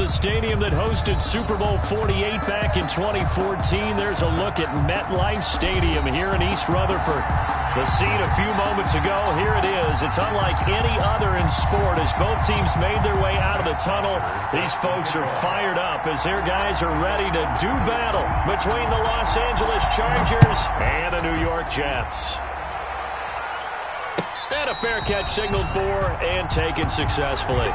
the stadium that hosted Super Bowl 48 back in 2014. There's a look at MetLife Stadium here in East Rutherford. The scene a few moments ago, here it is. It's unlike any other in sport as both teams made their way out of the tunnel. These folks are fired up as their guys are ready to do battle between the Los Angeles Chargers and the New York Jets. And a fair catch signaled for and taken successfully.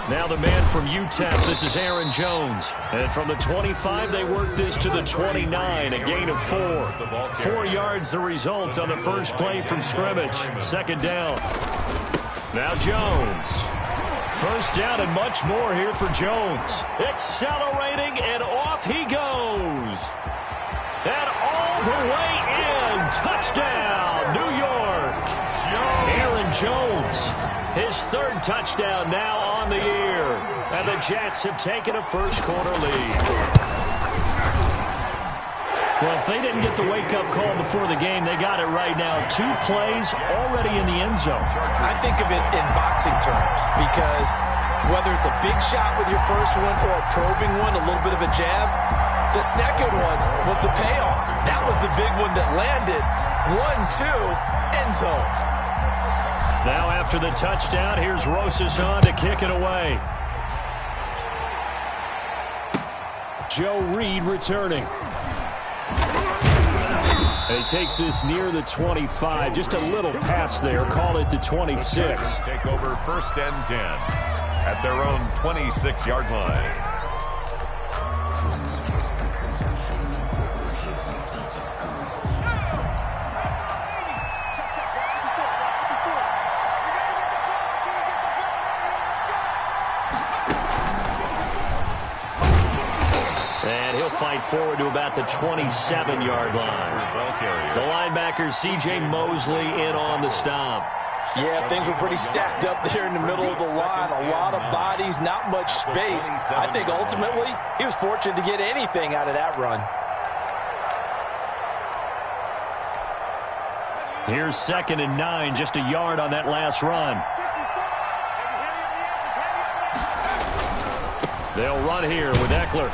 Now the man from UTEP, this is Aaron Jones. And from the 25, they work this to the 29, a gain of 4. 4 yards the result on the first play from scrimmage. Second down. Now Jones. First down and much more here for Jones. Accelerating and off he goes. And all the way in. Touchdown, New York. Aaron Jones. His third touchdown now on the year. And the Jets have taken a first-quarter lead. Well, if they didn't get the wake-up call before the game, they got it right now. 2 plays already in the end zone. I think of it in boxing terms because whether it's a big shot with your first one or a probing one, a little bit of a jab, the second one was the payoff. That was the big one that landed. 1-2, end zone. Now after the touchdown, here's Rosas on to kick it away. Joe Reed returning. And he takes this near the 25. Just a little pass there. Call it the 26. Take over first and 10 at their own 26-yard line. Fight forward to about the 27-yard line. The linebacker, C.J. Mosley, in on the stop. Yeah, things were pretty stacked up there in the middle of the line. A lot of bodies, not much space. I think ultimately he was fortunate to get anything out of that run. Here's 2nd and 9, just a yard on that last run. They'll run here with Eckler.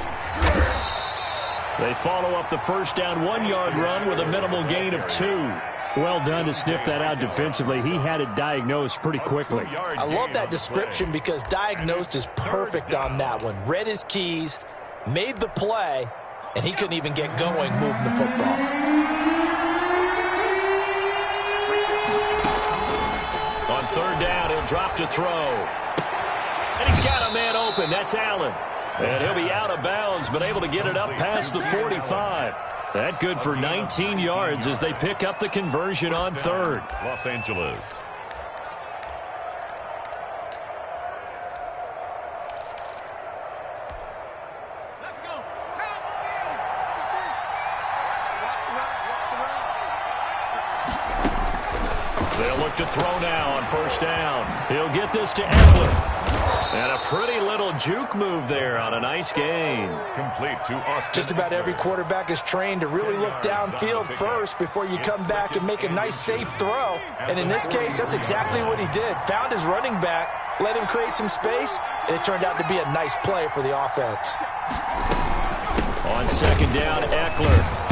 They follow up the first down 1-yard run with a minimal gain of 2. Well done to sniff that out defensively. He had it diagnosed pretty quickly. I love that description because diagnosed is perfect on that one. Read his keys, made the play, and he couldn't even get going moving the football. On third down, he'll drop to throw. And he's got a man open. That's Allen. And he'll be out of bounds, but able to get it up past the 45. That good for 19 yards as they pick up the conversion on third. Los Angeles. They'll look to throw now on first down. He'll get this to Eckler. And a pretty little juke move there on a nice gain. Complete to Austin. Just about every quarterback is trained to really look downfield first before you come back and make a nice, safe throw. And in this case, that's exactly what he did. Found his running back, let him create some space, and it turned out to be a nice play for the offense. On second down, Eckler.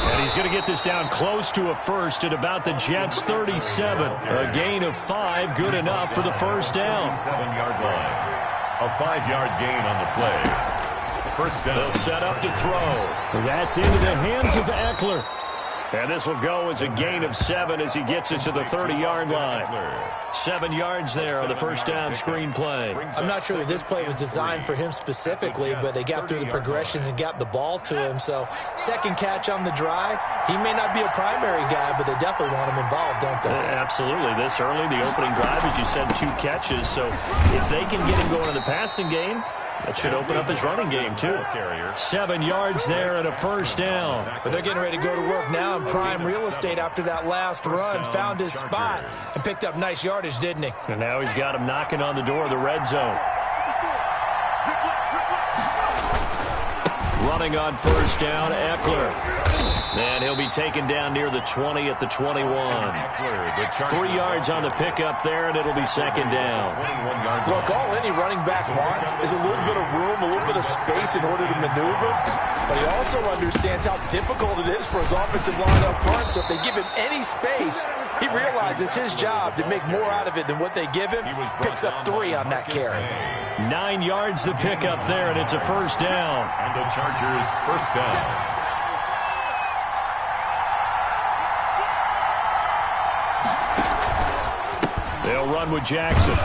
And he's going to get this down close to a first at about the Jets' 37. A gain of 5, good enough for the first down. 7-yard line. A 5-yard gain on the play. First down. They'll set up to throw. That's into the hands of Eckler. And this will go as a gain of 7 as he gets it to the 30-yard line. 7 yards there on the first down screen play. I'm not sure that this play was designed for him specifically, but they got through the progressions and got the ball to him. So second catch on the drive. He may not be a primary guy, but they definitely want him involved, don't they? Absolutely. This early, the opening drive, as you said, 2 catches. So if they can get him going in the passing game, That should open up his running game, too. 7 yards there and a first down. But they're getting ready to go to work now in prime real estate after that last run. Found his spot and picked up nice yardage, didn't he? And now he's got him knocking on the door of the red zone. Running on first down, Eckler. And he'll be taken down near the 20 at the 21. 3 yards on the pickup there, and it'll be second down. Look, all any running back wants is a little bit of room, a little bit of space in order to maneuver. But he also understands how difficult it is for his offensive line up front. So if they give him any space, he realizes his job to make more out of it than what they give him. Picks up 3 on that carry. 9 yards to pick up there, and it's a first down. And the Chargers first down. They'll run with Jackson.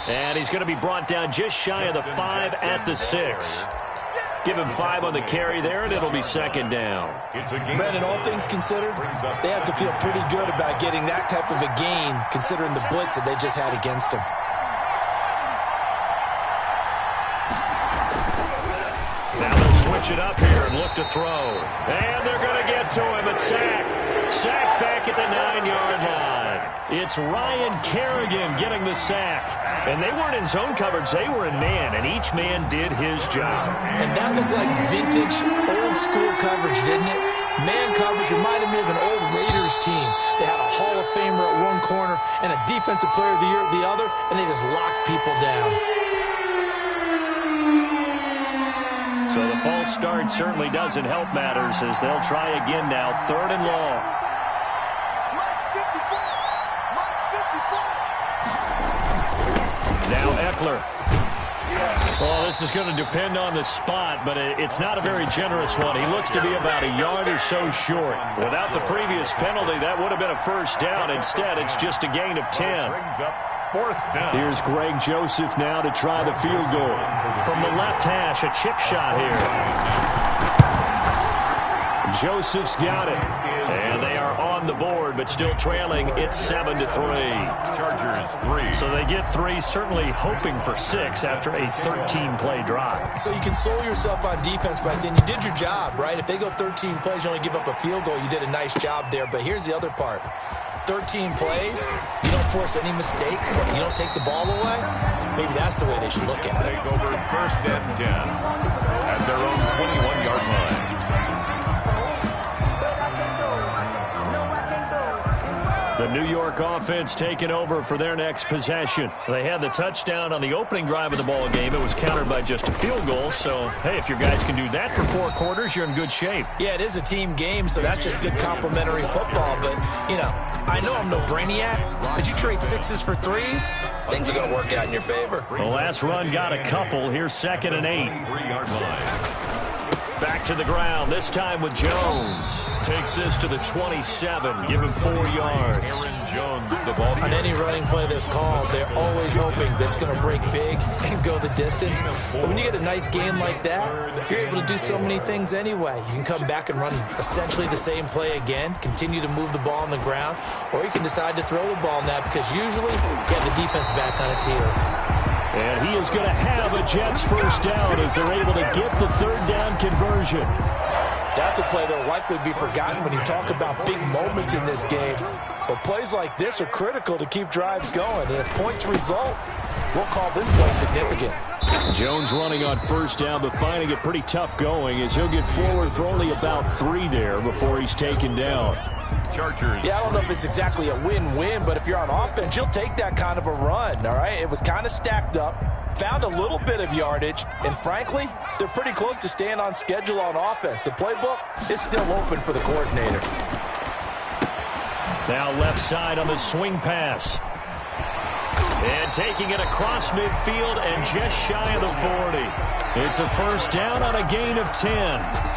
And he's going to be brought down just shy of the 5 at the 6. Give him 5 on the carry there, and it'll be second down. Brandon, all things considered, they have to feel pretty good about getting that type of a gain, considering the blitz that they just had against them. Now they'll switch it up here and look to throw. And they're going to get to him. A sack. Sack back at the 9-yard line. It's Ryan Kerrigan getting the sack. And they weren't in zone coverage. They were in man, and each man did his job. And that looked like vintage, old-school coverage, didn't it? Man coverage reminded me of an old Raiders team. They had a Hall of Famer at one corner and a Defensive Player of the Year at the other, and they just locked people down. So the false start certainly doesn't help matters as they'll try again now. 3rd and long. Now Eckler. Well, this is going to depend on the spot, but it's not a very generous one. He looks to be about a yard or so short. Without the previous penalty, that would have been a first down. Instead, it's just a gain of 10. Here's Greg Joseph now to try the field goal. From the left hash, a chip shot here. Joseph's got it. And they are on the board, but still trailing. It's 7-3. Chargers 3. So they get 3, certainly hoping for 6 after a 13-play drive. So you console yourself on defense by saying you did your job, right? If they go 13 plays, you only give up a field goal, you did a nice job there. But here's the other part. 13 plays, you don't force any mistakes, you don't take the ball away. Maybe that's the way they should look at it. Take over 1st and 10 at their own 21-yard line. The New York offense taking over for their next possession. They had the touchdown on the opening drive of the ball game. It was countered by just a field goal. So, hey, if your guys can do that for 4 quarters, you're in good shape. Yeah, it is a team game, so that's just good complimentary football. But, you know, I know I'm no brainiac, but you trade 6s for 3s, things are going to work out in your favor. The last run got a couple. Here's 2nd and 8. 3-yard line. Back to the ground, this time with Jones. Takes this to the 27, give him 4 yards. Aaron Jones, the ball. On any running play that's called, they're always hoping that it's going to break big and go the distance. But when you get a nice game like that, you're able to do so many things anyway. You can come back and run essentially the same play again, continue to move the ball on the ground, or you can decide to throw the ball now because usually you have the defense back on its heels. And he is going to have a Jets first down as they're able to get the 3rd down conversion. That's a play that will likely be forgotten when you talk about big moments in this game. But plays like this are critical to keep drives going. And if points result, we'll call this play significant. Jones running on first down, but finding it pretty tough going as he'll get forward for only about 3 there before he's taken down. Chargers. Yeah, I don't know if it's exactly a win-win, but if you're on offense, you'll take that kind of a run, all right? It was kind of stacked up, found a little bit of yardage, and frankly, they're pretty close to staying on schedule on offense. The playbook is still open for the coordinator. Now left side on the swing pass. And taking it across midfield and just shy of the 40. It's a first down on a gain of 10.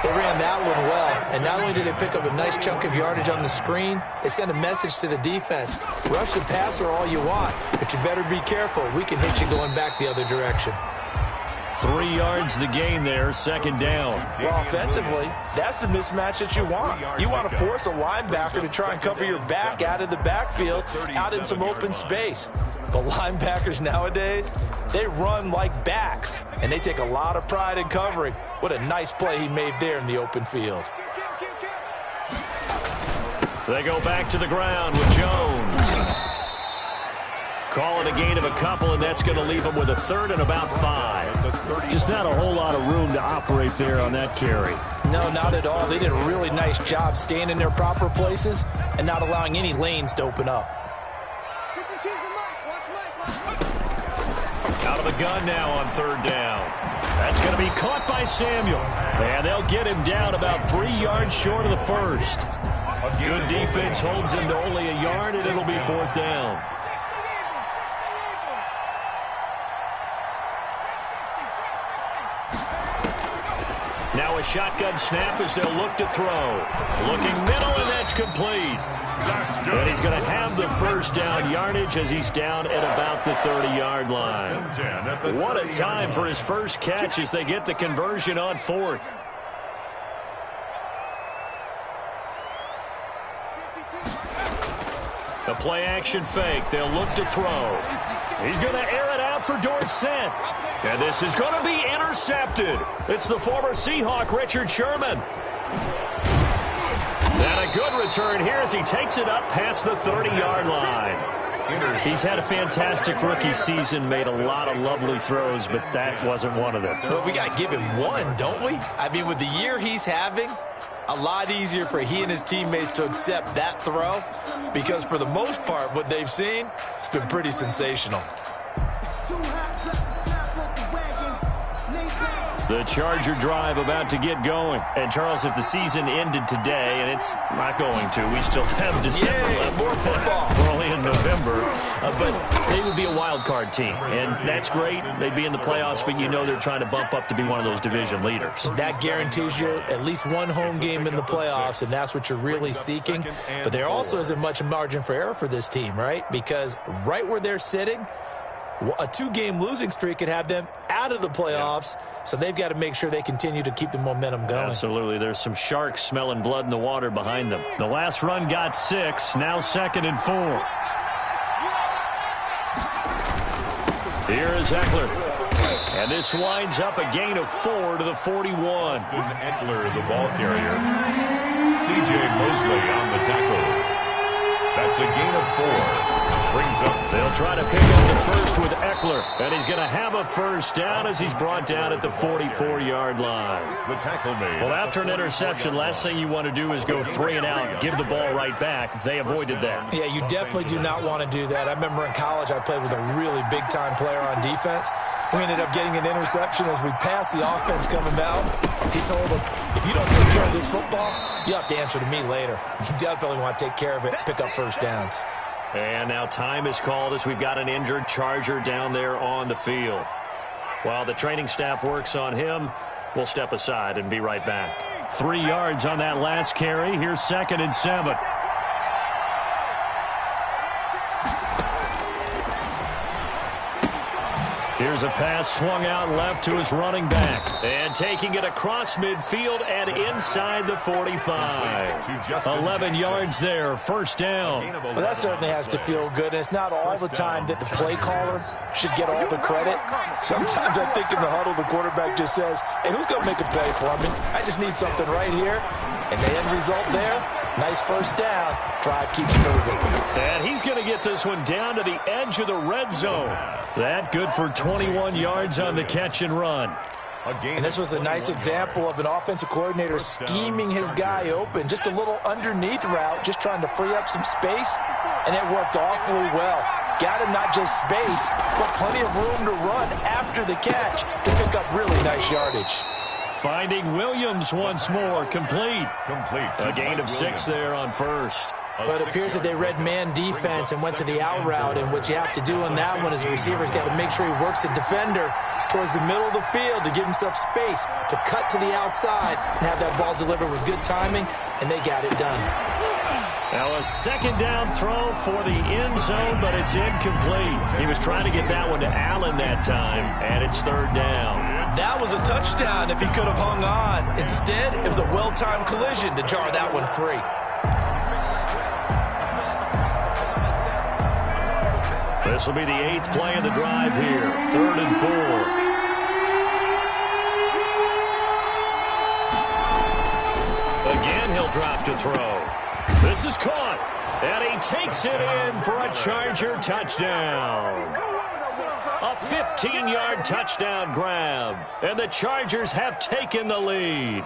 They ran that one well, and not only did they pick up a nice chunk of yardage on the screen, they sent a message to the defense. Rush the passer all you want, but you better be careful. We can hit you going back the other direction. 3 yards the gain there, second down. Well, offensively, that's the mismatch that you want. You want to force a linebacker to try and cover your back out of the backfield, out in some open space. But linebackers nowadays, they run like backs, and they take a lot of pride in covering. What a nice play he made there in the open field. They go back to the ground with Jones. Call it a gain of a couple, and that's going to leave them with a third and about 5. Just not a whole lot of room to operate there on that carry. No, not at all. They did a really nice job staying in their proper places and not allowing any lanes to open up. Out of the gun now on third down. That's going to be caught by Samuel. And they'll get him down about 3 yards short of the first. Good defense holds him to only a yard, and it'll be fourth down. Now a shotgun snap as they'll look to throw. Looking middle, and that's complete. And he's going to have the first down yardage as he's down at about the 30-yard line. What a time for his first catch as they get the conversion on fourth. A play-action fake. They'll look to throw. He's going to air it out for Dorsett. And this is going to be intercepted. It's the former Seahawk, Richard Sherman. And a good return here as he takes it up past the 30-yard line. He's had a fantastic rookie season, made a lot of lovely throws, but that wasn't one of them. Well, we got to give him one, don't we? I mean, with the year he's having, a lot easier for he and his teammates to accept that throw because for the most part, what they've seen, it's been pretty sensational. The Charger drive about to get going. And, Charles, if the season ended today, and it's not going to, we still have December left. More football. We're only in November. But they would be a wild card team. And that's great. They'd be in the playoffs, but you know they're trying to bump up to be one of those division leaders. That guarantees you at least one home game in the playoffs, and that's what you're really seeking. But there also isn't much margin for error for this team, right? Because right where they're sitting, a 2-game losing streak could have them out of the playoffs, so they've got to make sure they continue to keep the momentum going. Absolutely. There's some sharks smelling blood in the water behind them. The last run got 6, now 2nd and 4. Here is Eckler. And this winds up a gain of 4 to the 41. Eckler, the ball carrier. C.J. Mosley on the tackle. That's a gain of 4. Brings up. They'll try to pick up the first with Eckler. And he's going to have a first down as he's brought down at the 44-yard line. The tackle made. Well, after an interception, last thing you want to do is go 3 and out, give the ball right back. They avoided that. Yeah, you definitely do not want to do that. I remember in college I played with a really big-time player on defense. We ended up getting an interception as we passed the offense coming out. He told him, if you don't take care of this football, you'll have to answer to me later. You definitely want to take care of it, pick up first downs. And now time is called as we've got an injured Charger down there on the field. While the training staff works on him, we'll step aside and be right back. 3 yards on that last carry. Here's 2nd and 7. Here's a pass swung out left to his running back. And taking it across midfield and inside the 45. 11 yards there, first down. Well, that certainly has to feel good. And it's not all the time that the play caller should get all the credit. Sometimes I think in the huddle, the quarterback just says, hey, who's going to make a play for me? I just need something right here. And the end result there, nice first down. Drive keeps moving. And he's going to get this one down to the edge of the red zone. That good for 21 yards on the catch and run. And this was a nice example of an offensive coordinator scheming his guy open. Just a little underneath route, just trying to free up some space. And it worked awfully well. Got him not just space, but plenty of room to run after the catch to pick up really nice yardage. Finding Williams once more, complete. A gain of 6 there on first. But it appears that they read man defense and went to the out route, and what you have to do on that one is the receiver's got to make sure he works the defender towards the middle of the field to give himself space to cut to the outside and have that ball delivered with good timing, and they got it done. Now a second down throw for the end zone, but it's incomplete. He was trying to get that one to Allen that time, and it's third down. That was a touchdown if he could have hung on. Instead, it was a well-timed collision to jar that one free. This will be the 8th play of the drive here. 3rd and 4. Again, he'll drop to throw. This is caught, and he takes it in for a Charger touchdown. A 15-yard touchdown grab, and the Chargers have taken the lead.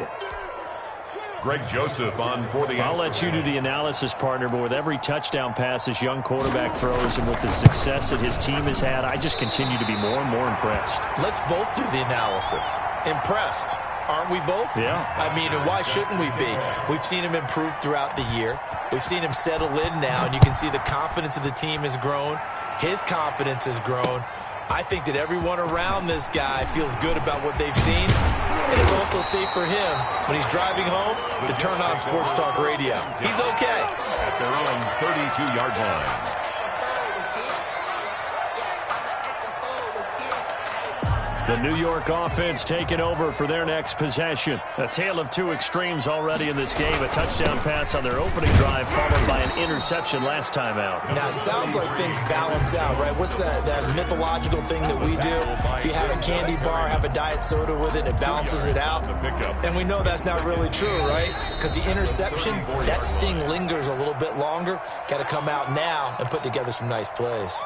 Greg Joseph on for the... I'll let you do the analysis, partner, but with every touchdown pass this young quarterback throws and with the success that his team has had, I just continue to be more and more impressed. Let's both do the analysis. Impressed. Aren't we both? Yeah. I mean, and why shouldn't we be? We've seen him improve throughout the year. We've seen him settle in now, and you can see the confidence of the team has grown. His confidence has grown. I think that everyone around this guy feels good about what they've seen, and it's also safe for him when he's driving home to turn on Sports Talk Radio. He's okay. At their own 32-yard line. The New York offense taking over for their next possession. A tale of two extremes already in this game. A touchdown pass on their opening drive followed by an interception last time out. Now, it sounds like things balance out, right? What's that mythological thing that we do? If you have a candy bar, have a diet soda with it, it balances it out. And we know that's not really true, right? Because the interception, that sting lingers a little bit longer. Got to come out now and put together some nice plays.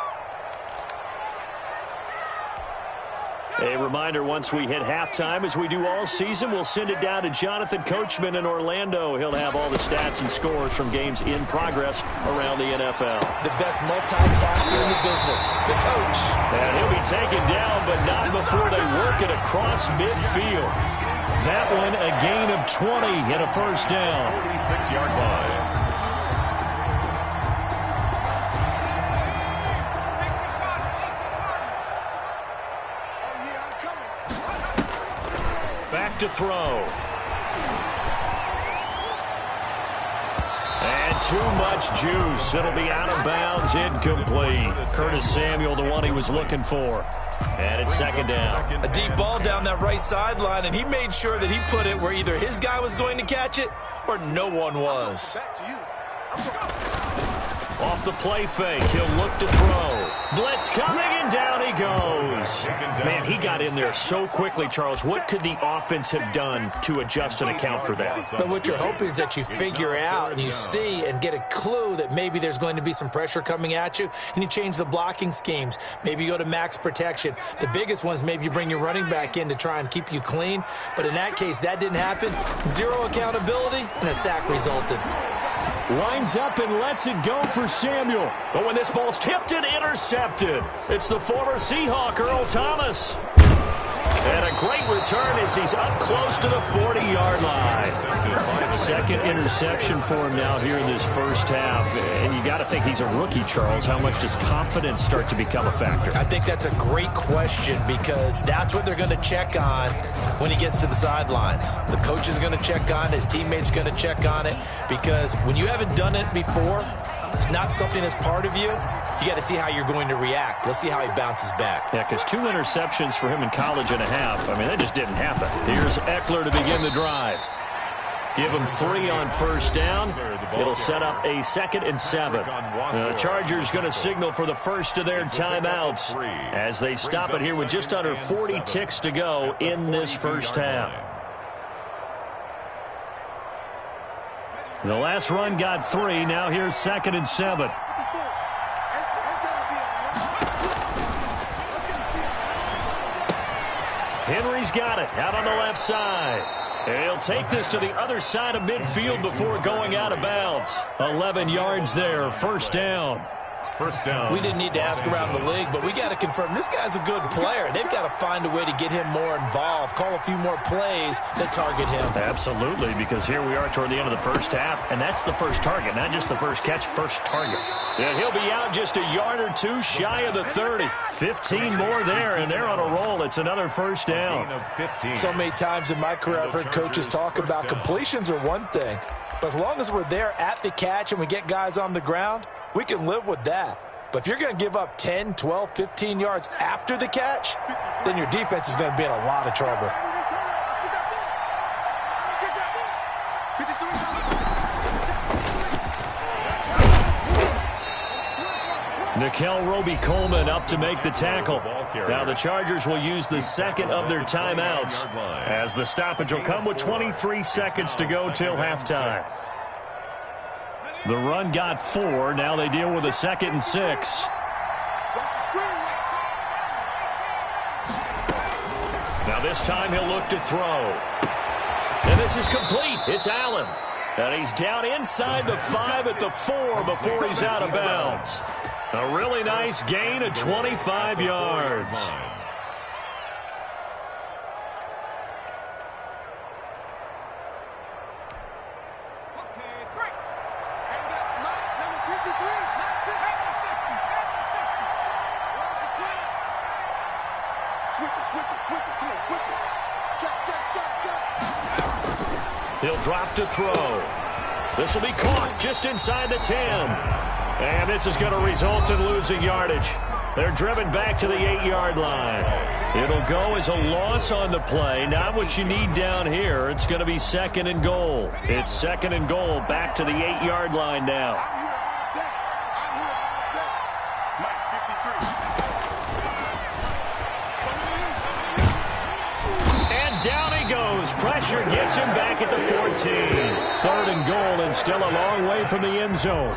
A reminder, once we hit halftime, as we do all season, we'll send it down to Jonathan Coachman in Orlando. He'll have all the stats and scores from games in progress around the NFL. The best multitasker in the business, the coach. And he'll be taken down, but not before they work it across midfield. That one, a gain of 20 and a first down. 46-yard line. To throw. And too much juice. It'll be out of bounds, incomplete. Curtis Samuel, the one he was looking for. And it's second down. A deep ball down that right sideline, and he made sure that he put it where either his guy was going to catch it or no one was. Off the play fake, he'll look to throw. Blitz coming, and down he goes. Man, he got in there so quickly, Charles. What could the offense have done to adjust and account for that? But what you're hoping is that you figure out and you see and get a clue that maybe there's going to be some pressure coming at you, and you change the blocking schemes. Maybe you go to max protection. The biggest one is maybe you bring your running back in to try and keep you clean. But in that case, that didn't happen. Zero accountability, and a sack resulted. Lines up and lets it go for Samuel. But when this ball's tipped and intercepted, it's the former Seahawk, Earl Thomas. And a great return as he's up close to the 40-yard line. Second interception for him now here in this first half. And you got to think he's a rookie, Charles. How much does confidence start to become a factor? I think that's a great question because that's what they're going to check on when he gets to the sidelines. The coach is going to check on it. His teammates are going to check on it because when you haven't done it before, it's not something that's part of you. You got to see how you're going to react. Let's see how he bounces back. Yeah, because 2 interceptions for him in college and a half. I mean, that just didn't happen. Here's Eckler to begin the drive. Give him 3 on first down. It'll set up a 2nd and 7. The Chargers going to signal for the first of their timeouts as they stop it here with just under 40 ticks to go in this first half. The last run got 3. Now here's 2nd and 7. Henry's got it out on the left side. And he'll take this to the other side of midfield before going out of bounds. 11 yards there, first down. First down. We didn't need to ask around the league, but we got to confirm this guy's a good player. They've got to find a way to get him more involved, call a few more plays that target him. Absolutely, because here we are toward the end of the first half, and that's the first target, not just the first catch, first target. And he'll be out just a yard or 2 shy of the 30. 15 more there, and they're on a roll. It's another first down. So many times in my career I've heard coaches talk about completions are one thing. But as long as we're there at the catch and we get guys on the ground, we can live with that. But if you're going to give up 10, 12, 15 yards after the catch, then your defense is going to be in a lot of trouble. Nikel Roby-Coleman up to make the tackle. Now the Chargers will use the second of their timeouts as the stoppage will come with 23 seconds to go till halftime. The run got 4. Now they deal with a 2nd and 6. Now this time he'll look to throw. And this is complete. It's Allen. And he's down inside the 5 at the 4 before he's out of bounds. A really nice gain of 25 yards. He'll drop to throw. This will be caught just inside the 10. And this is going to result in losing yardage. They're driven back to the 8-yard line. It'll go as a loss on the play. Not what you need down here. It's going to be 2nd and goal. It's 2nd and goal back to the 8-yard line now. And down he goes. Pressure gets him back at the 14. 3rd and goal and still a long way from the end zone.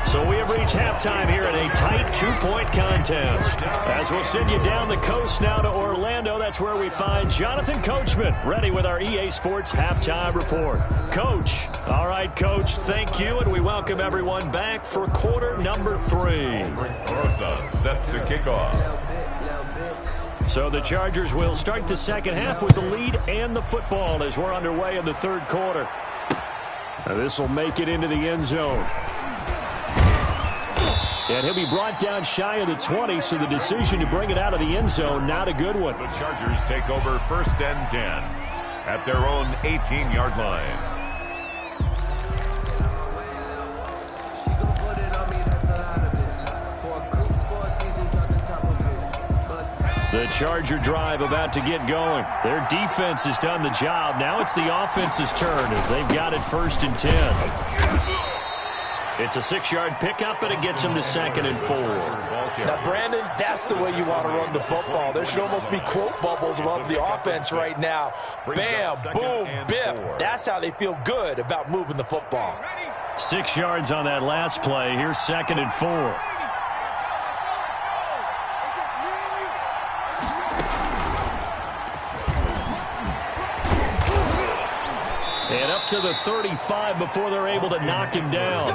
So we have reached halftime here in a tight 2-point contest. As we'll send you down the coast now to Orlando, that's where we find Jonathan Coachman, ready with our EA Sports Halftime Report. Coach. All right, Coach, thank you, and we welcome everyone back for quarter number 3. Rosa set to kick off. So the Chargers will start the second half with the lead and the football as we're underway in the 3rd quarter. This will make it into the end zone. And he'll be brought down shy of the 20, so the decision to bring it out of the end zone, not a good one. The Chargers take over 1st and 10 at their own 18-yard line. The Charger drive about to get going. Their defense has done the job. Now it's the offense's turn as they've got it 1st and 10. It's a 6-yard pickup, and it gets him to 2nd and 4. Now, Brandon, that's the way you want to run the football. There should almost be quote bubbles above the offense right now. Bam, boom, biff. That's how they feel good about moving the football. 6 yards on that last play. Here's 2nd and 4. And up to the 35 before they're able to knock him down.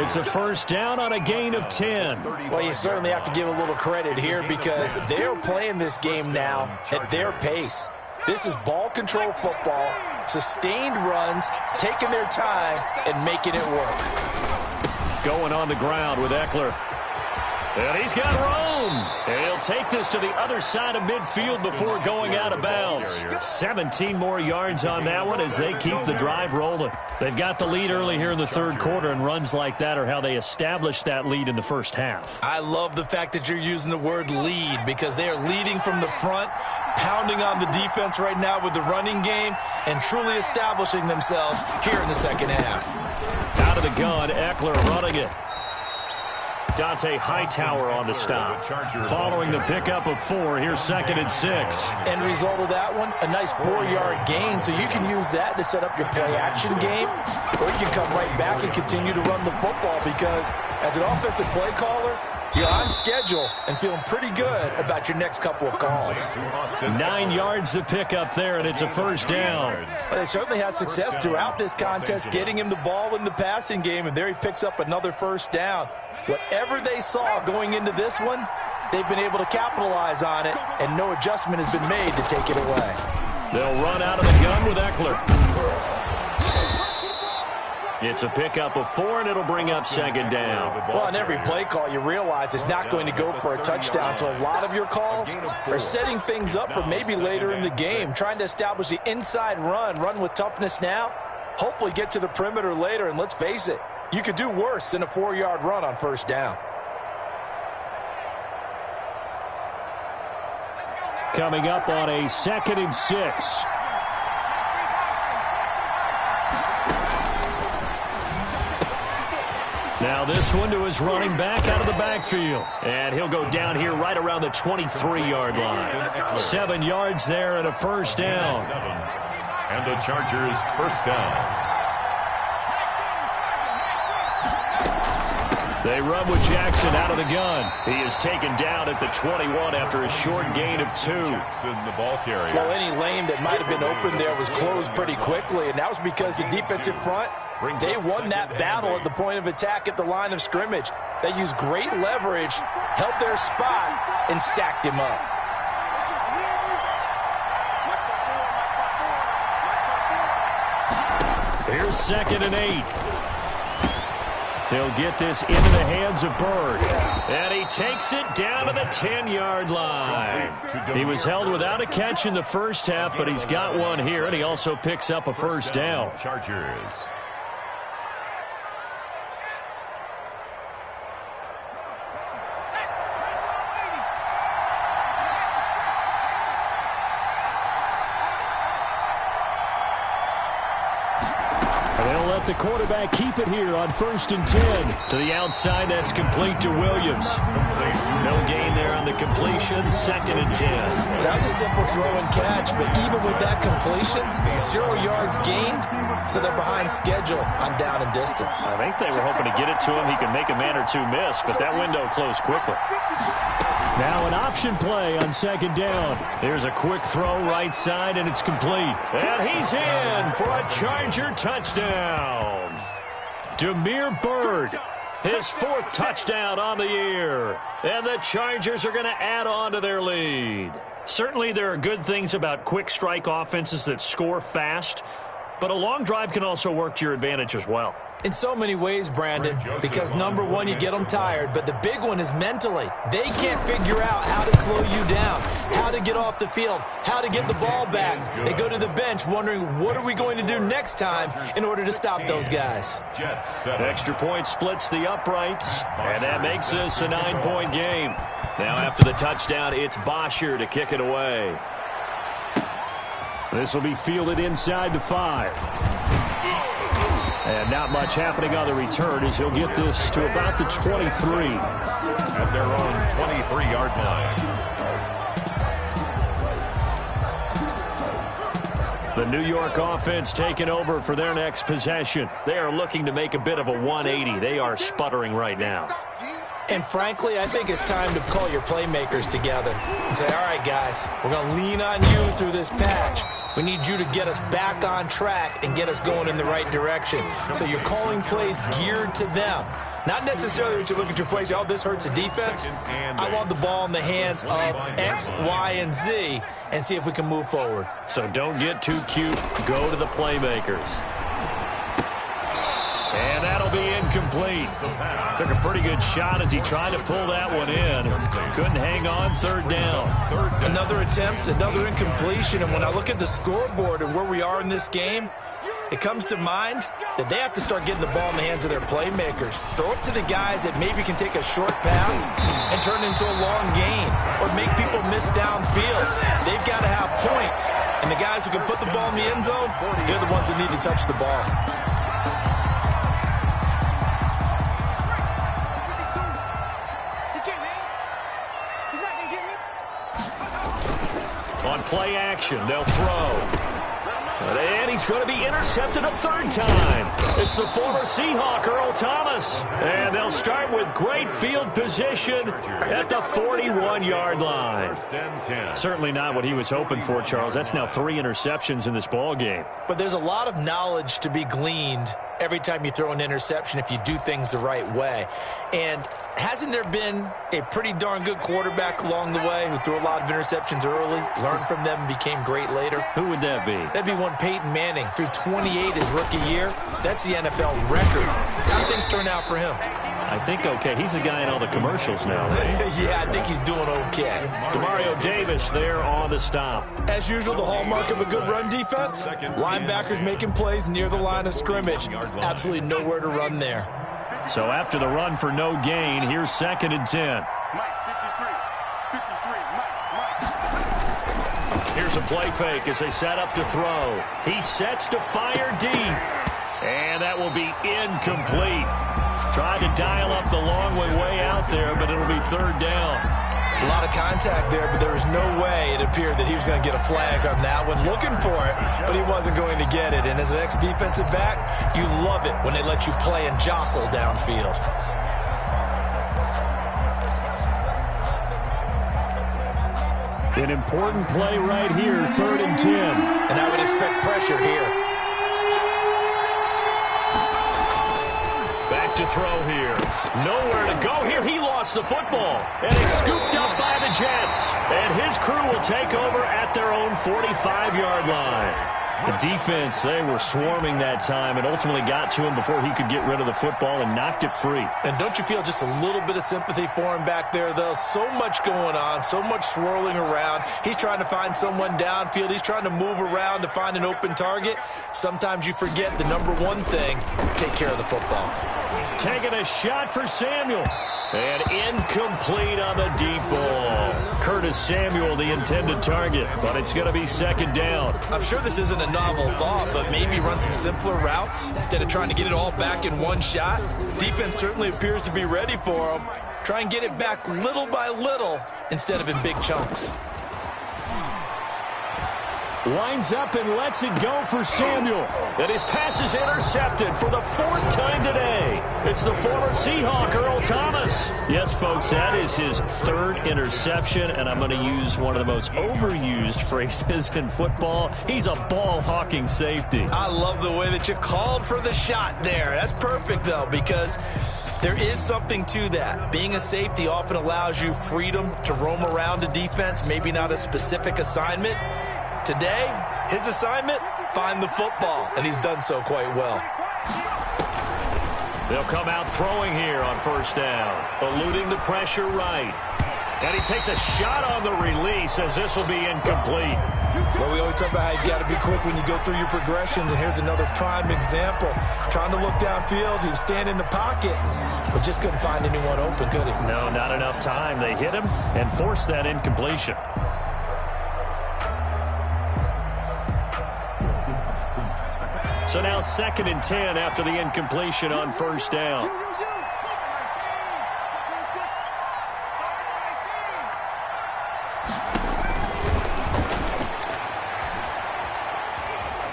It's a 1st down on a gain of 10. Well, you certainly have to give a little credit here because they're playing this game now at their pace. This is ball control football, sustained runs, taking their time, and making it work. Going on the ground with Eckler. And he's got room. And he'll take this to the other side of midfield before going out of bounds. 17 more yards on that one as they keep the drive rolling. They've got the lead early here in the 3rd quarter, and runs like that are how they established that lead in the 1st half. I love the fact that you're using the word lead because they are leading from the front, pounding on the defense right now with the running game, and truly establishing themselves here in the 2nd half. Out of the gun, Eckler running it. Dante Hightower on the stop. Following the pickup of 4, here's 2nd and 6. End result of that one, a nice 4-yard gain, so you can use that to set up your play-action game, or you can come right back and continue to run the football because as an offensive play caller, you're on schedule and feeling pretty good about your next couple of calls. 9 yards to pick up there, and it's a 1st down. Well, they certainly had success throughout this contest, getting him the ball in the passing game, and there he picks up another 1st down. Whatever they saw going into this one, they've been able to capitalize on it, and no adjustment has been made to take it away. They'll run out of the gun with Eckler. It's a pickup of 4, and it'll bring up 2nd down. Well, on every play call, you realize it's not going to go for a touchdown, so a lot of your calls are setting things up for maybe later in the game, trying to establish the inside run with toughness now, hopefully get to the perimeter later, and let's face it, you could do worse than a 4-yard run on first down. Coming up on a 2nd and 6. Now this one to his running back out of the backfield. And he'll go down here right around the 23-yard line. 7 yards there and a first down. And the Chargers first down. They run with Jackson out of the gun. He is taken down at the 21 after a short gain of 2. Jackson, the ball carrier. Well, any lane that might have been open there was closed pretty quickly, and that was because the defensive front, they won that battle at the point of attack at the line of scrimmage. They used great leverage, held their spot, and stacked him up. Here's 2nd and 8. He'll get this into the hands of Bird. And he takes it down to the 10-yard line. He was held without a catch in the first half, but he's got one here, and he also picks up a first down. Chargers. The quarterback keep it here on 1st and 10. To the outside, that's complete to Williams. No gain there on the completion, 2nd and 10. That was a simple throw and catch, but even with that completion, 0 yards gained, so they're behind schedule on down and distance. I think they were hoping to get it to him. He could make a man or two miss, but that window closed quickly. Now an option play on 2nd down. There's a quick throw right side, and it's complete. And he's in for a Charger touchdown. Damiere Byrd, his 4th touchdown on the year. And the Chargers are going to add on to their lead. Certainly there are good things about quick strike offenses that score fast, but a long drive can also work to your advantage as well. In so many ways, Brandon, because number one, you get them tired, but the big one is mentally. They can't figure out how to slow you down, how to get off the field, how to get the ball back. They go to the bench wondering, what are we going to do next time in order to stop those guys? Extra point splits the uprights, and that makes this a 9-point game. Now after the touchdown, it's Bosher to kick it away. This will be fielded inside the 5. And not much happening on the return as he'll get this to about the 23. At their own 23-yard line. The New York offense taking over for their next possession. They are looking to make a bit of a 180. They are sputtering right now. And frankly, I think it's time to call your playmakers together and say, all right, guys, we're going to lean on you through this patch. We need you to get us back on track and get us going in the right direction. So you're calling plays geared to them. Not necessarily that you look at your plays, oh, this hurts the defense. I want the ball in the hands of X, Y, and Z and see if we can move forward. So don't get too cute. Go to the playmakers. And that'll be incomplete. Took a pretty good shot as he tried to pull that one in. Couldn't hang on, 3rd down. Another attempt, another incompletion. And when I look at the scoreboard and where we are in this game, it comes to mind that they have to start getting the ball in the hands of their playmakers. Throw it to the guys that maybe can take a short pass and turn it into a long gain or make people miss downfield. They've got to have points. And the guys who can put the ball in the end zone, they're the ones that need to touch the ball. On play action, they'll throw. And he's going to be intercepted a 3rd time. It's the former Seahawk, Earl Thomas. And they'll start with great field position at the 41-yard line. Certainly not what he was hoping for, Charles. That's now 3 interceptions in this ball game. But there's a lot of knowledge to be gleaned every time you throw an interception if you do things the right way. And hasn't there been a pretty darn good quarterback along the way who threw a lot of interceptions early, learned from them, and became great later? Who would that be? That'd be one Peyton Manning. Threw 28 his rookie year. That's the NFL record. How do things turn out for him? I think okay. He's the guy in all the commercials now, right? Yeah, I think he's doing okay. Demario Davis there on the stop. As usual, the hallmark of a good run defense, linebackers making plays near the line of scrimmage. Absolutely nowhere to run there. So after the run for no gain, here's 2nd and 10. Here's a play fake as they set up to throw. He sets to fire deep. And that will be incomplete. Tried to dial up the long way out there, but it'll be 3rd down. A lot of contact there, but there was no way it appeared that he was going to get a flag on that one. Looking for it, but he wasn't going to get it. And as an ex-defensive back, you love it when they let you play and jostle downfield. An important play right here, 3rd and 10. And I would expect pressure here. Back to throw here. Nowhere to go here. He lost the football. And it's scooped up by the Jets. And his crew will take over at their own 45-yard line. The defense, they were swarming that time and ultimately got to him before he could get rid of the football and knocked it free. And don't you feel just a little bit of sympathy for him back there, though? So much going on, so much swirling around. He's trying to find someone downfield. He's trying to move around to find an open target. Sometimes you forget the number one thing, take care of the football. Taking a shot for Samuel. And incomplete on the deep ball. Curtis Samuel, the intended target, but it's going to be 2nd down. I'm sure this isn't a novel thought, but maybe run some simpler routes instead of trying to get it all back in one shot. Defense certainly appears to be ready for him. Try and get it back little by little instead of in big chunks. Winds up and lets it go for Samuel. And his pass is intercepted for the 4th time today. It's the former Seahawk, Earl Thomas. Yes, folks, that is his 3rd interception, and I'm going to use one of the most overused phrases in football. He's a ball-hawking safety. I love the way that you called for the shot there. That's perfect, though, because there is something to that. Being a safety often allows you freedom to roam around a defense, maybe not a specific assignment. Today, his assignment, find the football, and he's done so quite well. They'll come out throwing here on 1st down, eluding the pressure right. And he takes a shot on the release as this will be incomplete. Well, we always talk about how you've got to be quick when you go through your progressions, and here's another prime example. Trying to look downfield, he was standing in the pocket, but just couldn't find anyone open, could he? No, not enough time. They hit him and forced that incompletion. So now 2nd and 10 after the incompletion on 1st down.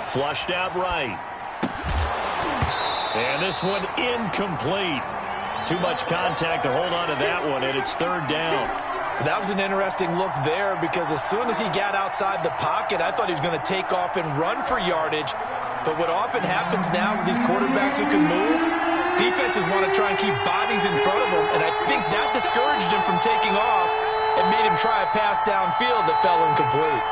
Flushed out right. And this one incomplete. Too much contact to hold on to that one, and it's 3rd down. That was an interesting look there because as soon as he got outside the pocket, I thought he was going to take off and run for yardage. But what often happens now with these quarterbacks who can move, defenses want to try and keep bodies in front of them, and I think that discouraged him from taking off and made him try a pass downfield that fell incomplete.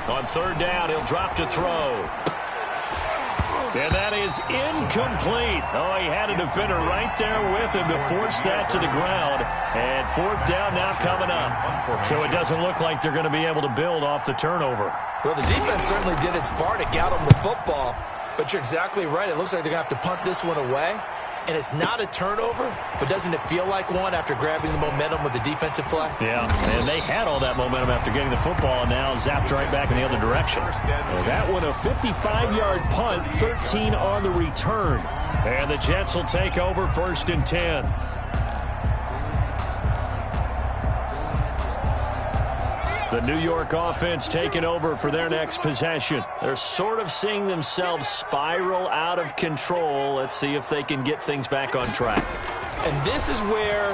On 3rd down, he'll drop to throw. And that is incomplete. Oh, he had a defender right there with him to force that to the ground. And 4th down now coming up. So it doesn't look like they're going to be able to build off the turnover. Well, the defense certainly did its part to get them the football. But you're exactly right. It looks like they're going to have to punt this one away. And it's not a turnover, but doesn't it feel like one after grabbing the momentum with the defensive play? Yeah, and they had all that momentum after getting the football and now zapped right back in the other direction. Well, that one a 55-yard punt, 13 on the return. And the Jets will take over 1st and 10. The New York offense taking over for their next possession. They're sort of seeing themselves spiral out of control. Let's see if they can get things back on track. And this is where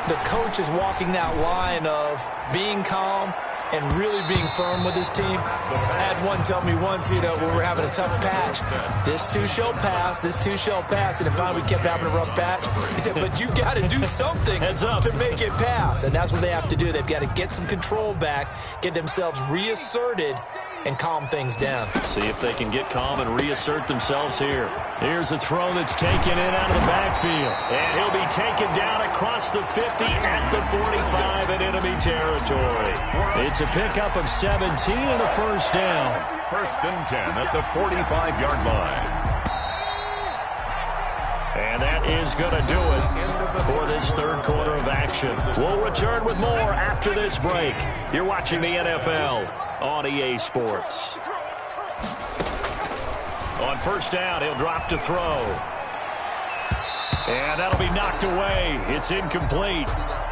the coach is walking that line of being calm and really being firm with his team. I had one tell me once, when we're having a tough patch, this too shall pass, this too shall pass. And finally we kept having a rough patch. He said, but you got to do something to make it pass. And that's what they have to do. They've got to get some control back, get themselves reasserted, and calm things down. See if they can get calm and reassert themselves here. Here's a throw that's taken in out of the backfield. And he'll be taken down across the 50 at the 45 in enemy territory. It's a pickup of 17 and a first down. First and 10 at the 45-yard line. And that is going to do it for this third quarter of action. We'll return with more after this break. You're watching the NFL on EA Sports. On first down, he'll drop to throw. And that'll be knocked away. It's incomplete.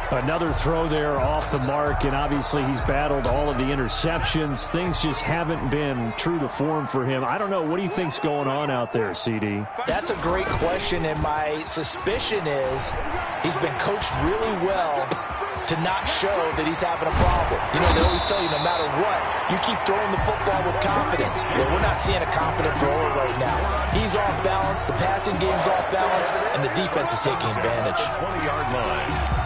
Another throw there off the mark, and obviously he's battled all of the interceptions. Things just haven't been true to form for him. I don't know. What do you think's going on out there, CD? That's a great question, and my suspicion is he's been coached really well to not show that he's having a problem. They always tell you no matter what, you keep throwing the football with confidence. Well, we're not seeing a confident thrower right now. He's off balance, the passing game's off balance, and the defense is taking advantage. 20-yard line.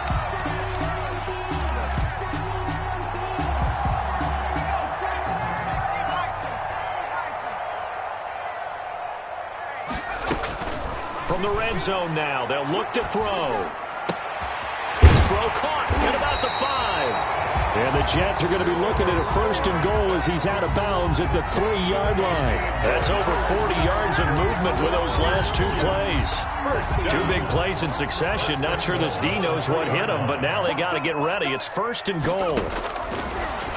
From the red zone now, they'll look to throw. His throw caught at about the 5. And the Jets are going to be looking at a first and goal as he's out of bounds at the 3-yard line. That's over 40 yards of movement with those last two plays. Two big plays in succession. Not sure this D knows what hit him, but now they got to get ready. It's first and goal.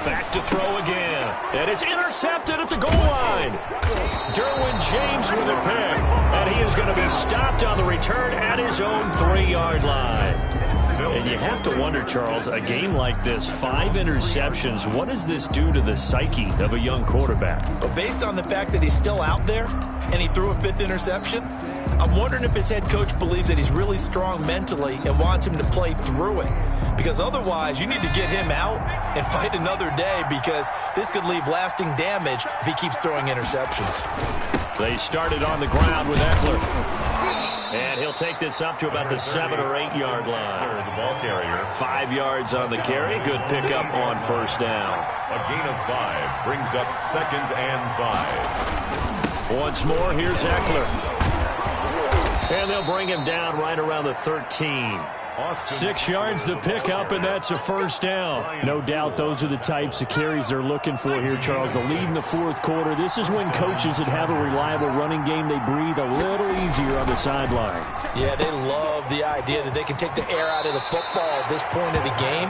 Back to throw again. And it's intercepted at the goal line. Derwin James with a pick. And he is going to be stopped on the return at his own 3-yard line. And you have to wonder, Charles, a game like this, 5 interceptions, what does this do to the psyche of a young quarterback? But based on the fact that he's still out there and he threw a 5th interception, I'm wondering if his head coach believes that he's really strong mentally and wants him to play through it. Because otherwise, you need to get him out and fight another day, because this could leave lasting damage if he keeps throwing interceptions. They started on the ground with Eckler. And he'll take this up to about the 7 or 8 yard line. The ball carrier. 5 yards on the carry. Good pickup on first down. A gain of 5 brings up 2nd and 5. Once more, here's Eckler. And they'll bring him down right around the 13. 6 yards the pickup, and that's a first down. No doubt those are the types of carries they're looking for here, Charles. The lead in the fourth quarter. This is when coaches that have a reliable running game, they breathe a little easier on the sideline. Yeah, they love the idea that they can take the air out of the football at this point of the game.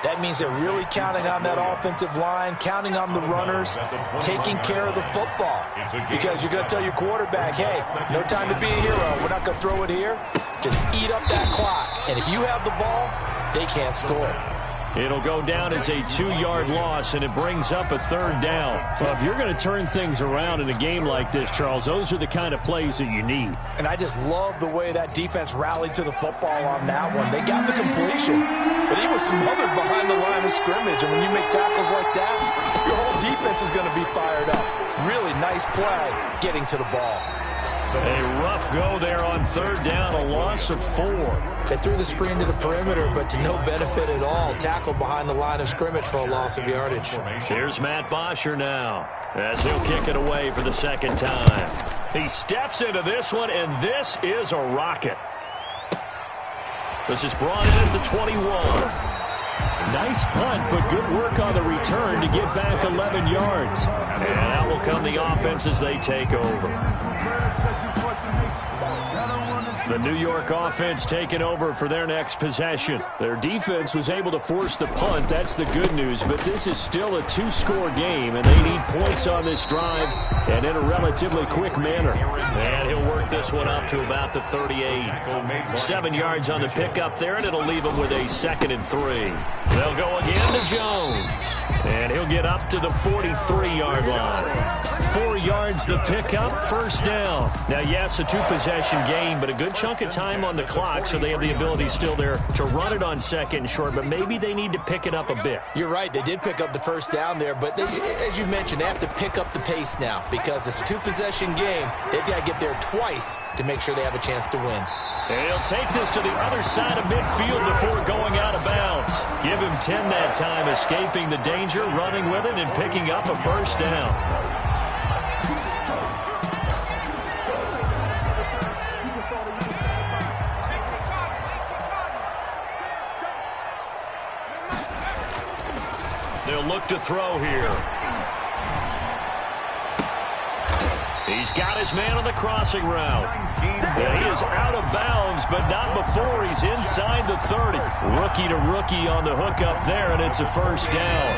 That means they're really counting on that offensive line, counting on the runners, taking care of the football. Because you're going to tell your quarterback, hey, no time to be a hero. We're not going to throw it here. Just eat up that clock. And if you have the ball, they can't score. It'll go down as a 2-yard loss, and it brings up a third down. Well, if you're going to turn things around in a game like this, Charles, those are the kind of plays that you need. And I just love the way that defense rallied to the football on that one. They got the completion, but he was smothered behind the line of scrimmage. And when you make tackles like that, your whole defense is going to be fired up. Really nice play getting to the ball. A rough go there on third down, a loss of 4. They threw the screen to the perimeter, but to no benefit at all. Tackled behind the line of scrimmage for a loss of yardage. Here's Matt Bosher now, as he'll kick it away for the second time. He steps into this one, and this is a rocket. This is brought in at the 21. Nice punt, but good work on the return to get back 11 yards. And out will come the offense as they take over. The New York offense taking over for their next possession. Their defense was able to force the punt. That's the good news. But this is still a 2-score game, and they need points on this drive and in a relatively quick manner. And he'll work this one up to about the 38. 7 yards on the pickup there, and it'll leave him with a 2nd and 3. They'll go again to Jones. And he'll get up to the 43-yard line. 4 yards the pickup, first down. Now, yes, a 2-possession game, but a good chunk of time on the clock, so they have the ability still there to run it on second and short, but maybe they need to pick it up a bit. You're right. They did pick up the first down there, but as you mentioned, they have to pick up the pace now because it's a 2-possession game. They've got to get there twice to make sure they have a chance to win. And he'll take this to the other side of midfield before going out of bounds. Give him 10 that time, escaping the danger, running with it, and picking up a first down. They'll look to throw here. He's got his man on the crossing route. And he is out of bounds, but not before he's inside the 30. Rookie to rookie on the hook up there, and it's a first down.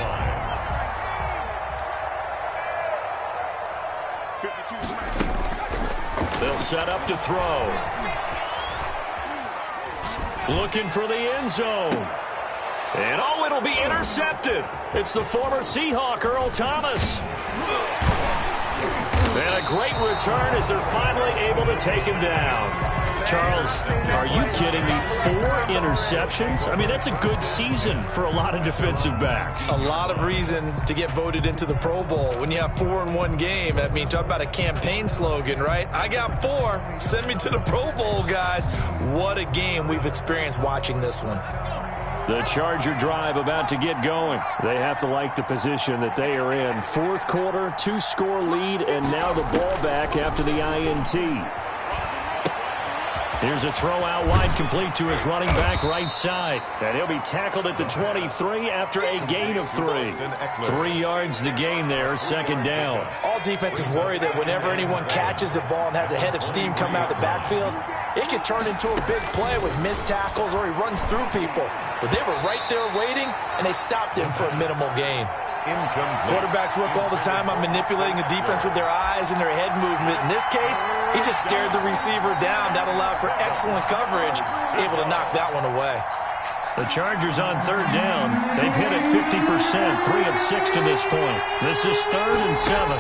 They'll set up to throw. Looking for the end zone. And oh, it'll be intercepted. It's the former Seahawk, Earl Thomas. And a great return as they're finally able to take him down. Charles, are you kidding me? 4 interceptions? I mean, that's a good season for a lot of defensive backs. A lot of reason to get voted into the Pro Bowl. When you have 4 in one game, I mean, talk about a campaign slogan, right? I got 4. Send me to the Pro Bowl, guys. What a game we've experienced watching this one. The Charger drive about to get going. They have to like the position that they are in. 4th quarter, 2-score lead, and now the ball back after the INT. Here's a throw out wide, complete to his running back right side. And he'll be tackled at the 23 after a gain of 3. 3 yards the gain there, second down. All defenses worry that whenever anyone catches the ball and has a head of steam come out of the backfield, it can turn into a big play with missed tackles or he runs through people. But they were right there waiting, and they stopped him for a minimal gain. Quarterbacks work all the time on manipulating the defense with their eyes and their head movement. In this case, he just stared the receiver down. That allowed for excellent coverage, able to knock that one away. The Chargers on third down. They've hit it 50%, 3 of 6 to this point. This is 3rd and 7.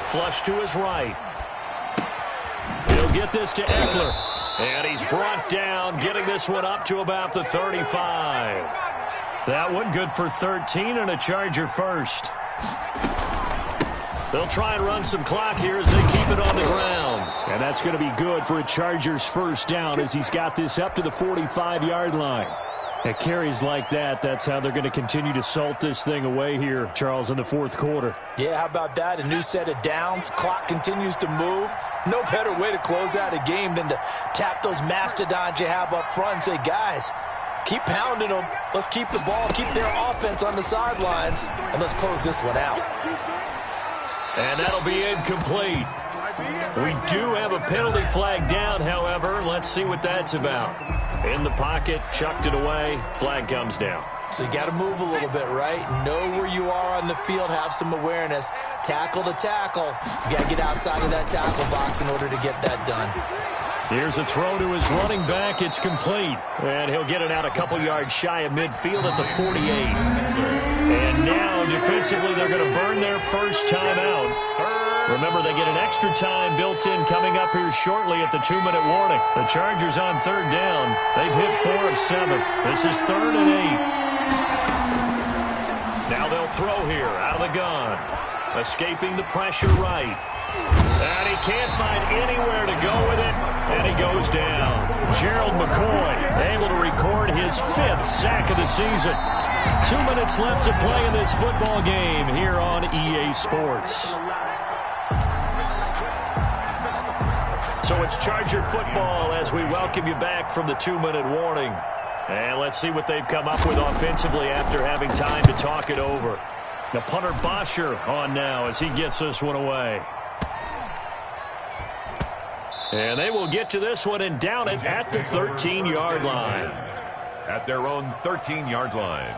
Flush to his right. He'll get this to Eckler. And he's brought down, getting this one up to about the 35. That one good for 13 and a Charger first. They'll try and run some clock here as they keep it on the ground. And that's going to be good for a Chargers first down as he's got this up to the 45-yard line. At carries like that, that's how they're going to continue to salt this thing away here, Charles, in the 4th quarter. Yeah, how about that? A new set of downs. Clock continues to move. No better way to close out a game than to tap those mastodons you have up front and say, guys, keep pounding them. Let's keep the ball, keep their offense on the sidelines, and let's close this one out. And that'll be incomplete. We do have a penalty flag down, however. Let's see what that's about. In the pocket, chucked it away, flag comes down. So you got to move a little bit, right? Know where you are on the field, have some awareness. Tackle to tackle. You got to get outside of that tackle box in order to get that done. Here's a throw to his running back. It's complete. And he'll get it out a couple yards shy of midfield at the 48. And now, defensively, they're going to burn their first time out. Remember, they get an extra time built in coming up here shortly at the 2-minute warning. The Chargers on third down. They've hit 4 of 7. This is 3rd and 8. Now they'll throw here out of the gun. Escaping the pressure right. And he can't find anywhere to go with it. And he goes down. Gerald McCoy able to record his 5th sack of the season. 2 minutes left to play in this football game here on EA Sports. So it's Charger football as we welcome you back from the 2-minute warning. And let's see what they've come up with offensively after having time to talk it over. Now punter Bosher on now as he gets this one away. And they will get to this one and down it at the 13-yard line. At their own 13-yard line.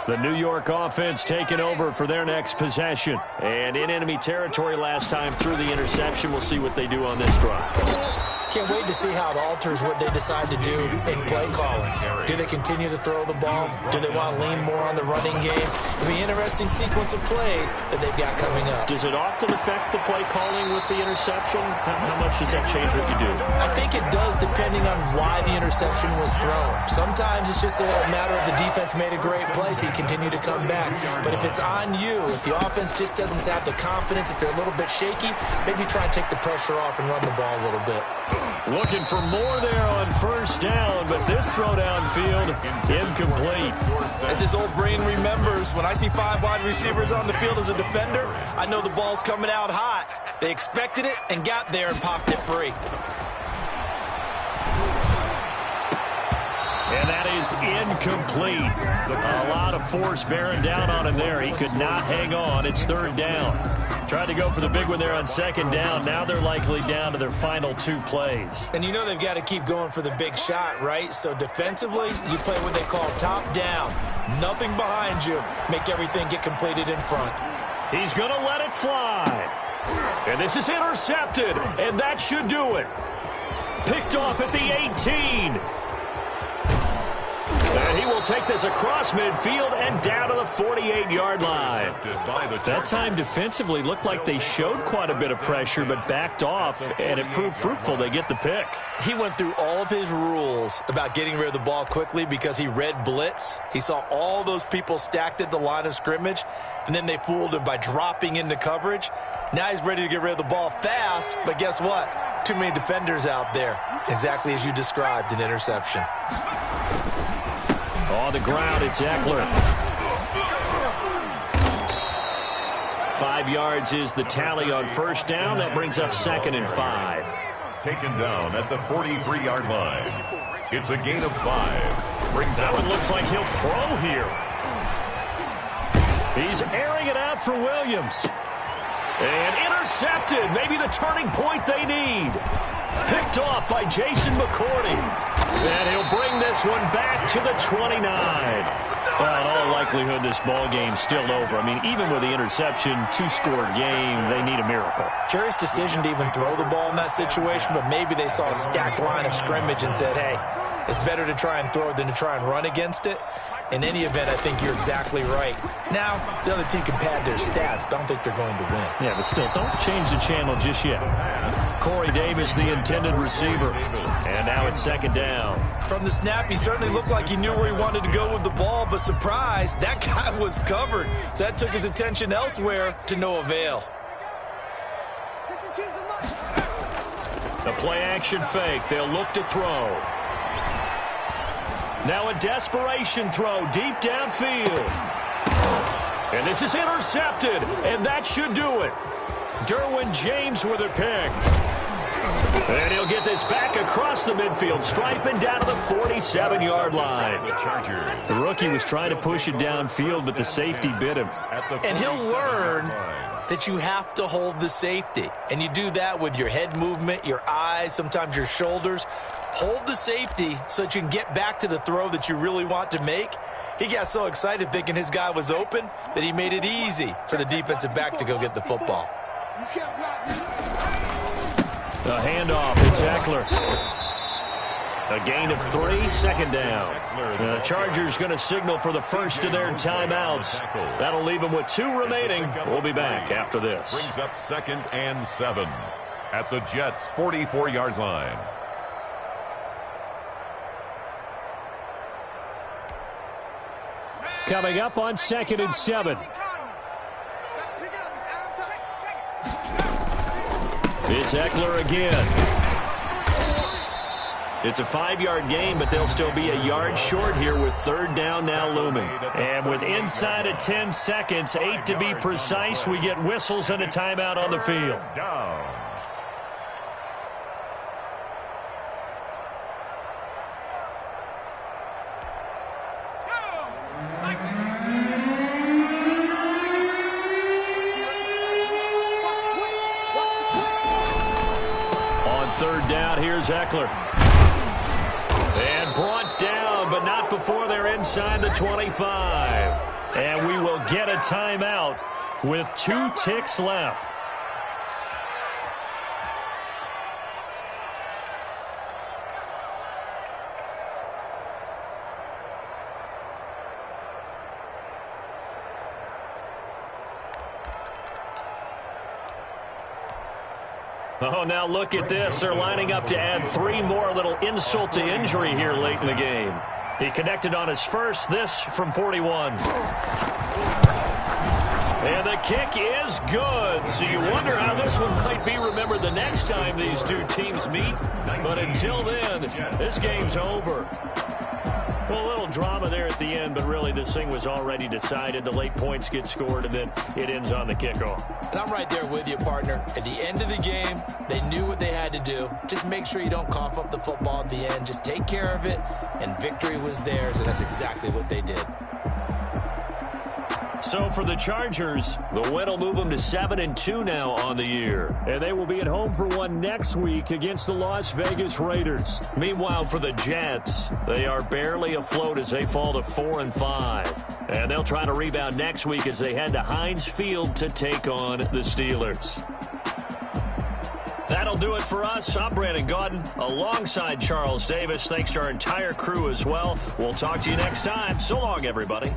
The New York offense taking over for their next possession. And in enemy territory last time through the interception. We'll see what they do on this drive. Can't wait to see how it alters what they decide to do in play calling. Do they continue to throw the ball? Do they want to lean more on the running game? It'll be an interesting sequence of plays that they've got coming up. Does it often affect the play calling with the interception? How much does that change what you do? I think it does depending on why the interception was thrown. Sometimes it's just a matter of the defense made a great play, so you continue to come back. But if it's on you, if the offense just doesn't have the confidence, if they're a little bit shaky, maybe try and take the pressure off and run the ball a little bit. Looking for more there on first down, but this throw downfield, incomplete. As his old brain remembers, when I see 5 wide receivers on the field as a defender, I know the ball's coming out hot. They expected it and got there and popped it free. And that is incomplete. A lot of force bearing down on him there. He could not hang on. It's third down. Tried to go for the big one there on second down. Now they're likely down to their final 2 plays. And you know they've got to keep going for the big shot, right? So defensively, you play what they call top down. Nothing behind you. Make everything get completed in front. He's going to let it fly. And this is intercepted. And that should do it. Picked off at the 18. And he will take this across midfield and down to the 48-yard line. That time defensively looked like they showed quite a bit of pressure but backed off, and it proved fruitful. They get the pick. He went through all of his rules about getting rid of the ball quickly because he read blitz. He saw all those people stacked at the line of scrimmage, and then they fooled him by dropping into coverage. Now he's ready to get rid of the ball fast, but guess what? Too many defenders out there. Exactly as you described, an interception. On the ground, it's Ekeler. 5 yards is the tally on first down. That brings up 2nd and 5. Taken down at the 43-yard line. It's a gain of 5. Brings that out one looks like he'll throw here. He's airing it out for Williams. And intercepted. Maybe the turning point they need. Picked off by Jason McCourty. And he'll bring this one back to the 29. Well, in all likelihood, this ball game's still over. I mean, even with the interception, 2-score game, they need a miracle. Curious decision to even throw the ball in that situation, but maybe they saw a stacked line of scrimmage and said, hey, it's better to try and throw it than to try and run against it. In any event, I think you're exactly right. Now, the other team can pad their stats, but I don't think they're going to win. Yeah, but still, don't change the channel just yet. Corey Davis, the intended receiver. And now it's 2nd down. From the snap, he certainly looked like he knew where he wanted to go with the ball, but surprise, that guy was covered. So that took his attention elsewhere to no avail. The play-action fake. They'll look to throw. Now a desperation throw deep downfield. And this is intercepted, and that should do it. Derwin James with a pick. And he'll get this back across the midfield stripe and down to the 47-yard line. The rookie was trying to push it downfield, but the safety bit him. And he'll learn that you have to hold the safety. And you do that with your head movement, your eyes, sometimes your shoulders. Hold the safety so that you can get back to the throw that you really want to make. He got so excited thinking his guy was open that he made it easy for the defensive back to go get the football. The handoff, it's Ekeler. A gain of 3, 2nd down. The Chargers going to signal for the first of their timeouts. That'll leave them with 2 remaining. We'll be back after this. Brings up 2nd and 7 at the Jets' 44-yard line. Coming up on 2nd and 7. It's Ekeler again. It's a 5-yard game, but they'll still be a yard short here with 3rd down now looming. And with inside of 10 seconds, 8 to be precise, we get whistles and a timeout on the field. Down. On 3rd down, here's Ekeler. And brought down, but not before they're inside the 25. And we will get a timeout with 2 ticks left. Oh, now look at this. They're lining up to add 3 more. A little insult to injury here late in the game. He connected on his first, this from 41. And the kick is good. So you wonder how this one might be remembered the next time these two teams meet. But until then, this game's over. Well, a little drama there at the end, but really this thing was already decided. The late points get scored, and then it ends on the kickoff. And I'm right there with you, partner. At the end of the game, they knew what they had to do. Just make sure you don't cough up the football at the end. Just take care of it, and victory was theirs, and that's exactly what they did. So for the Chargers, the win will move them to 7-2 now on the year. And they will be at home for one next week against the Las Vegas Raiders. Meanwhile, for the Jets, they are barely afloat as they fall to 4-5. And they'll try to rebound next week as they head to Heinz Field to take on the Steelers. That'll do it for us. I'm Brandon Gaudin alongside Charles Davis. Thanks to our entire crew as well. We'll talk to you next time. So long, everybody.